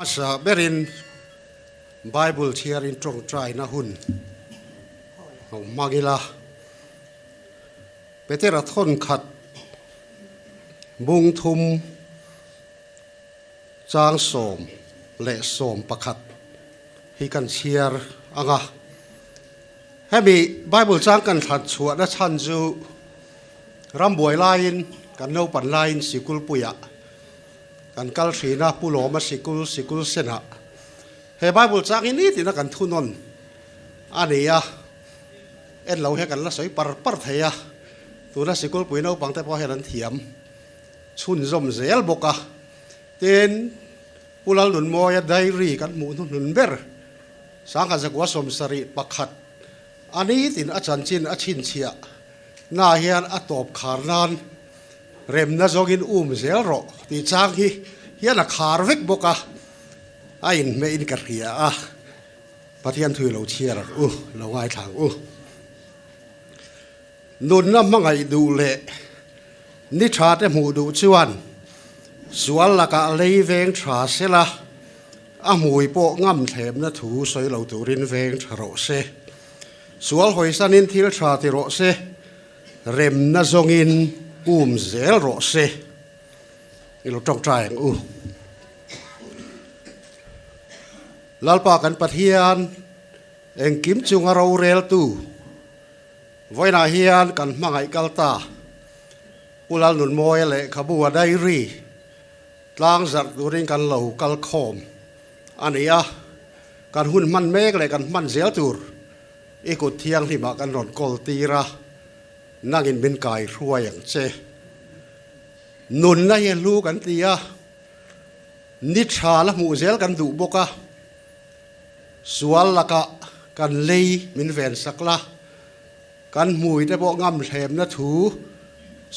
Asa berin Bible here in trong try na hun magila Petera thon khat bung thum chang som le som pakhat hi kan share anga hebi Bible chang kan that chua na chan ju rambuai lain kan no pan lain sikul puya kan kal thina pulo ma sikul sena he Bible chang ini tina kan thunon ania en lo he kan la soi par theya tuna sikul puino pangte po heran thiam chun zom zel boka ten pulal nun moya diary kan mu nun ber sanga zakwa som sari pakhat ani tin achan chin achin chia na hian atop kharnan rem na zogin zel ro ti chang hi hian a khar vek boka ain me in karia a pathian thui lo chiar lo ngai thang nun na mangai du le ni tha te mu du chuan sual la ka lei veng tha sela a mui po ngam them na thu soi lo turin veng tharo se sual hoi sanin thil tha ti ro se rem na zongin zel ro se ilo trong trai lalpa kan pathian eng kim chunga ro rel tu voina hian kan mangai kalta ulal nun moy le khabua diary tlang zat during kan lo kal khom ania kan hun man mek le kan man zel tur ikut thiang hi ma kan ron kol tira nangin bin kai ruayang che nun na ye lu kan tia ni tha la mu zel kan du boka sual laka kan lei min ven sakla kan mui te bo ngam them na thu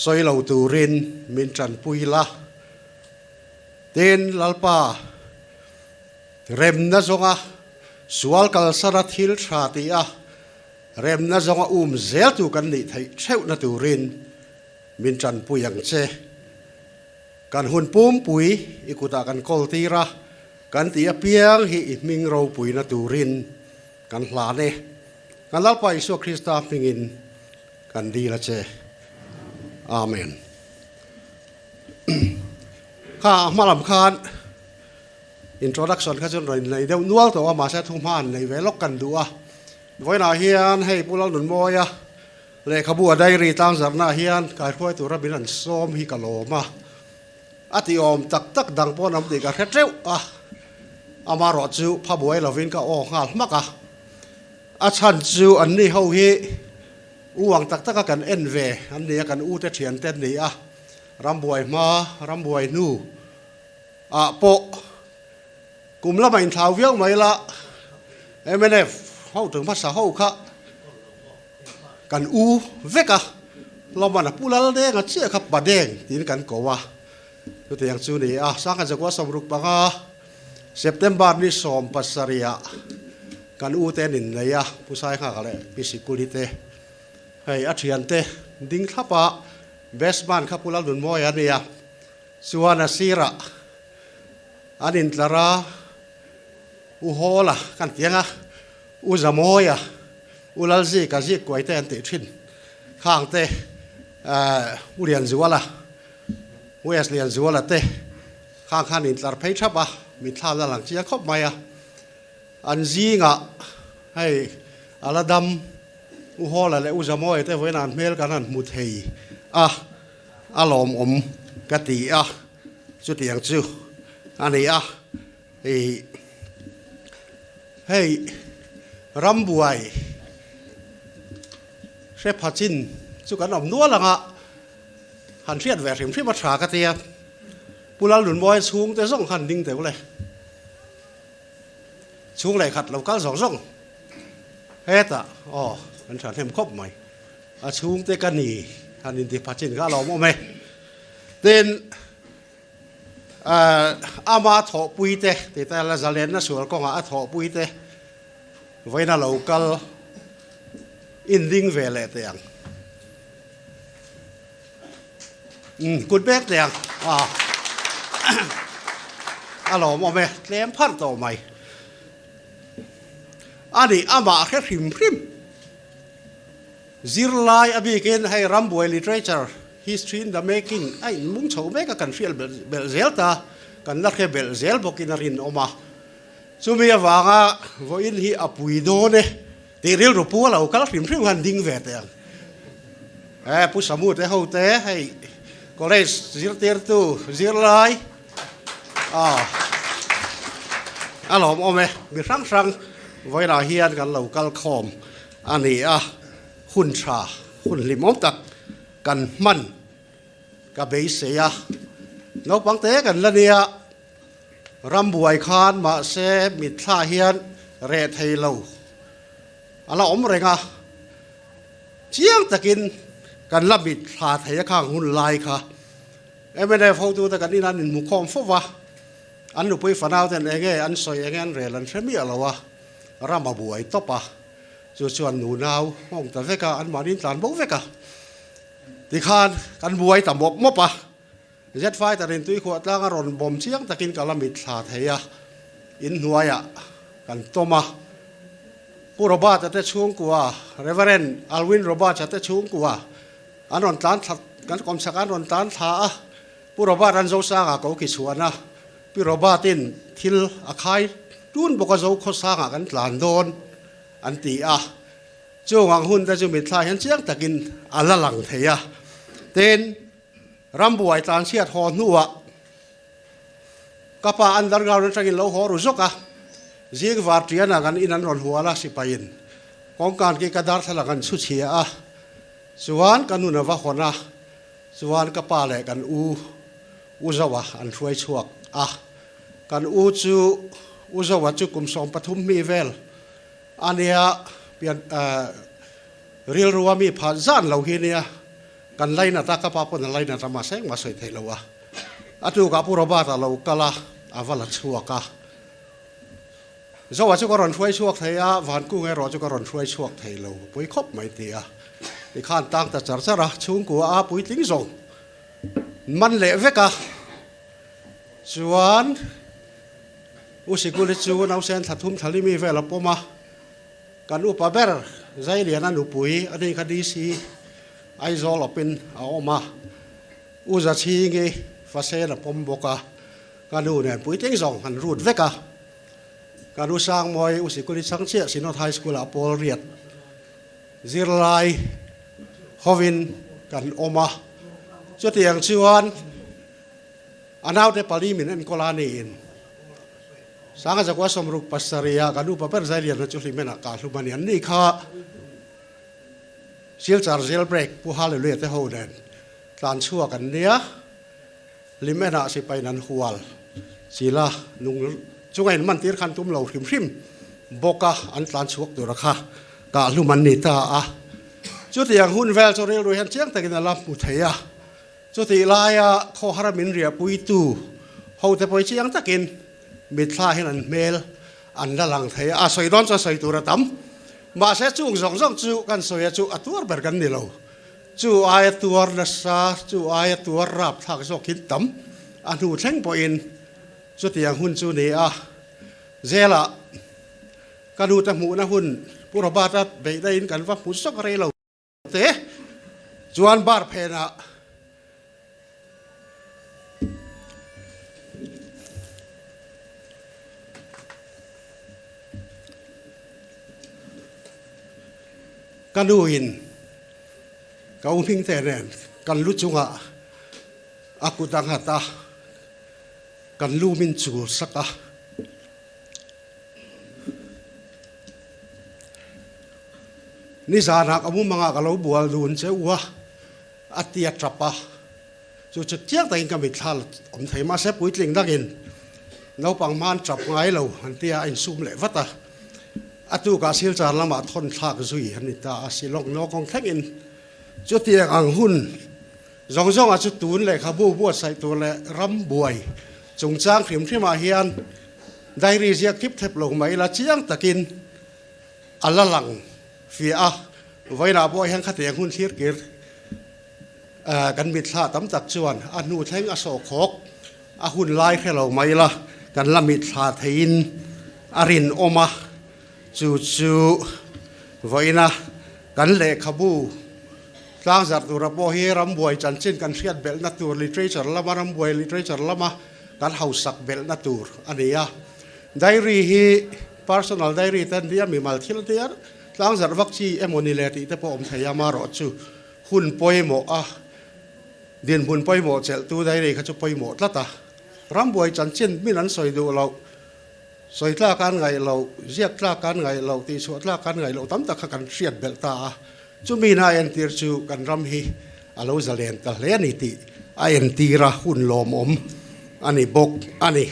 soi lo turin min tran puila ten lalpa rem na zonga sual kal sara thil tha tia rem na zonga zel tu kan ni thai theu na turin min tran puyang che kan hun pum pui ikuta kan kol tira kan tia piang hi ming ro pui na turin kan hlane kan lalpa Isu Krista pingin kan di la che amen kha malam khan introduction kha chon roi nei deu nual to ma sa thum han nei velok kan duwa voina hian hei pulal nun moya le khabua diary tang zarna hian kai khoi tu rabinan som hi kaloma ati om tak tak dang po nam ti ka khetreu amaro chu phabuai lovin ka o ngal maka a chan chu an ni ho hi uang tak tak kan enve an ni kan u te thian ten ni rambuai ma rambuai nu po kumla main thau viau mai la MNF hoถึงภาษาho kha kan u veka lomana pulal de nga che kha padeng tin kan ko wa tu te yang chu ni sang kan jakwa somruk panga September ni som pasaria kan u te nin leya pusai kha kale pisikulite hei athiante ding thapa bestman kha pulal dun moya nia suana sira anin tlara u hola kan tianga u zamoya ulalzi ka zi kwai te ante thin khang te u lian zuala wes lian zuala te khang khan in tlar phei thapa mi thla la lang chia khop maya an zi nga hei aladam u hola le u zamoy te voinan mel kanan mu thei alom kati chu tiang chu ani hei rambuai se phachin chu kan om nuala nga han thiat ve rim thima tha ka tia pulal lun moi chung te zong han ding te le chung lai khat lo kal zong heta an than hem khop mai a chung te kan ni han in ti phachin ga lo mo me ten ama tho pui te ta la zalen na sur ko nga tho pui te voina local in ding vele te yang good back te yang อารมณ์เอาไหมเลี้ยงพันต่อไหมอันนี้อามาแค่พิมพ์ซิร์ไลอบีกินให้รำบวย literature history in the making ไอ้มุ้งโฉมก็กันฟิลเบลเซลตากันนักเบลเซลบอกกินรินออกมาซูมีวางอ่ะวันนี้อปุยโดนเนี่ยตีเรียลรูปัวเราก็พิมพ์กันดิ้งเวทเองผู้สมุทรเขาเตะให้ก็เลยซิร์เตอร์ตูซิร์ไลอารมณ์เอาไหมมีครั้งไว้นาเฮียนกันเรากัลคอมอันนี้หุ่นชาหุ่นลิมอมตักกันมันกับเบสเซียนกบังเตะกันละเนี่ยรำบวยคานมาเซมิดท่าเฮียนเรทไทยเราอะไรอมเรงเจียงตะกินกันละบิดท่าไทยข้างหุ่นลายค่ะไม่ได้ฟังตัวแต่กันนี่นั่นมุขคอมฟวะอันนุไปฝันเอาแต่เองอันสวยเองเรลันเชมีอะไรวะรำมาบวยตบปะชวนหนูนาวห้องแต่เวกอันมาดินตานบุเวกที่ขานกันบวยต่ำบกมบปะเจ็ดไฟแต่เรียนตุ้ยขวดล่างรอนบ่มเชียงตะกินกะละมิดสาเทียอินหัวยกันโตมาผู้รบาจะได้ช่วงกัวเรเวเรนอัลวินรบาจะได้ช่วงกัวอันรอนตานกันกรมสักการรอนตานท่าผู้รบารันโจสร้างก็คิดชวนนะผู้รบาตินทิลอาคายรุ่นบกโจโคสร้างกันหลานโดนอันตีช่วงวังหุ่นแต่จะมิดทายเห็นเชียงตะกินอัลละหลังเทียเต้นรำบวยตานเชียดหอนัวกับป่าอันดังเราจะกินเหล้าหอรุจกจีกวาร์เทียนกันอินันรอนหัวละสิไปยินของการกินกระดาษทลักันสุเชียส่วนกันนุนว่าคนส่วนกับป่าแหลกันอูจาวะอันช่วยช่วงกันอูจาวะจุกุมสองปฐุมมีเวลอันนี้เปลี่ยนเรียลรัวมีผ่านจานเหล่านี้เนี่ยกันไล่นาตากระปาปนไล่นาตมาเสงมาสวยเทลวะอัตุกับผู้รบาตเรากะละอาวลัดชัวกะจะว่าจุกรอนช่วยช่วงเทียวันกู้ไงรอจุกรอนช่วยช่วงเทลวปุยคบไม่เตียในขั้นตั้งแต่จัดสระชุ่งกัวปุยทิ้งส่งมันเละเวกะส่วนอุสิกุลิจูนเอาเส้นถัดทุ่มทะเลมีเวลาปมากันอุปเบอร์ใจเหลียนันอุปุยอันนี้คดีสีไอโซลเป็นเอามาอุจชีงฟาเซนปมบกะกันดูเนี่ยปุยทิ้งส่งหันรูดเวกะกันดูสร้างมวยอุสิกุลิสังเชียสินอไทยสกุลอโปเรียดซิรไลฮอวินกันอมาจุดที่ยังชวนอันเอาเดปารีมินอันโกลานีนสังกัดจากว่าสมรุปปัสสริยากันดูปะเปิดใจเรียนจุลิเมนักการลุมานีอันนี้ค่ะเชียลจาร์เซลเบรกผู้ฮาเลเลียเตโฮเดนตานชั่วกันเนี้ยลิเมนักสิไปนันหัวศิลานุงจุงไงมันตีขันตุ้มเหล่าพิมบกะอันตานชั่วตัวราคากาลุมันนิตาจุดที่ยังหุ่นเวลจะเรียนรู้เห็นเชียงแต่กินละมุทัยจุดที่ลายข้อหามินเรียปุยตูเขาแต่ไปเชียงตะกินมิตรให้นันเมลอันละหลังเทียสอยร้อนจะสอยตัวระตั้มมาเสียจุงสองจูกันสอยจูอัตัวเบิร์กันนี่เราจูอายตัวนัสซาจูอายตัวรับทางสกินตั้มอันหูเช่งปอินจุดที่ยังหุ่นจูนี่เจล่ะกันดูแต่หมูนะหุ่นผู้รบาตเบยได้ยินกันว่าผู้สกเรเราเตะจวนบาร์เพนะกันดูอินกาวพิงแต่เนี่ยกันลุจุงะอากุตังหัตากันลูมินจูสักนี่สานักอามุมังกะเราบัวลูนเจ้าวัวอัติยตรปะจุดเจียงแต่อินกมิทัลอมไทยมาเสปุยลิงดักินเราปังมันจับไงเราอันที่อินซุมเละวัตตาอัตุกาศิลจารละมาทนทากซุยฮันนิตาสิลงนกองแทงอินจุดที่อังหุ่นจงอาจุดตูนเลยขบูบัวใส่ตัวเลยรำบวยจงจ้างขิมที่มาเฮียนได้รีเซียคลิปเทปลงไหมละเจียงตะกินอัลละหลังฟีไว้นาบอยแห่งขัดแย้งหุ่นเทียร์กิรกันมิดท่าตั้มจักจวนอนุแทงอโศกหุ่นลายแค่เราไหมละ กันละมิดหาเทินอารินอมาจูไว้นะกันเละขบูสร้างจากตัวระบบเฮรำบวยจันทร์เช่นกันเชียดเบลนัตัว literature ละมารำบวย literature ละมากันเฮาสักเบลนัตัวอันนี้อะไดรี่ฮี personal diary ตันเดียมีมาทิลเดียสร้างจากวัคซีนเอโมนิเลติแต่พออมไทยามารอดจูหุ่นป่วยหมอเดียนหุ่นป่วยหมอเจลตัวไดรี่เขาจะป่วยหมดละตารำบวยจันทร์เช่นมินันสอยดูเราสอยท่าการไงเราเรียกท่าการไงเราตีสวดท่าการไงเราตั้มตะกันเชียดเบลตาจุมีนาเอ็นตีร์จูกันรำฮีอาลูซาเลนตะเลนิติไอเอ็นตีระหุ่นลมอันนี้บกอันนี้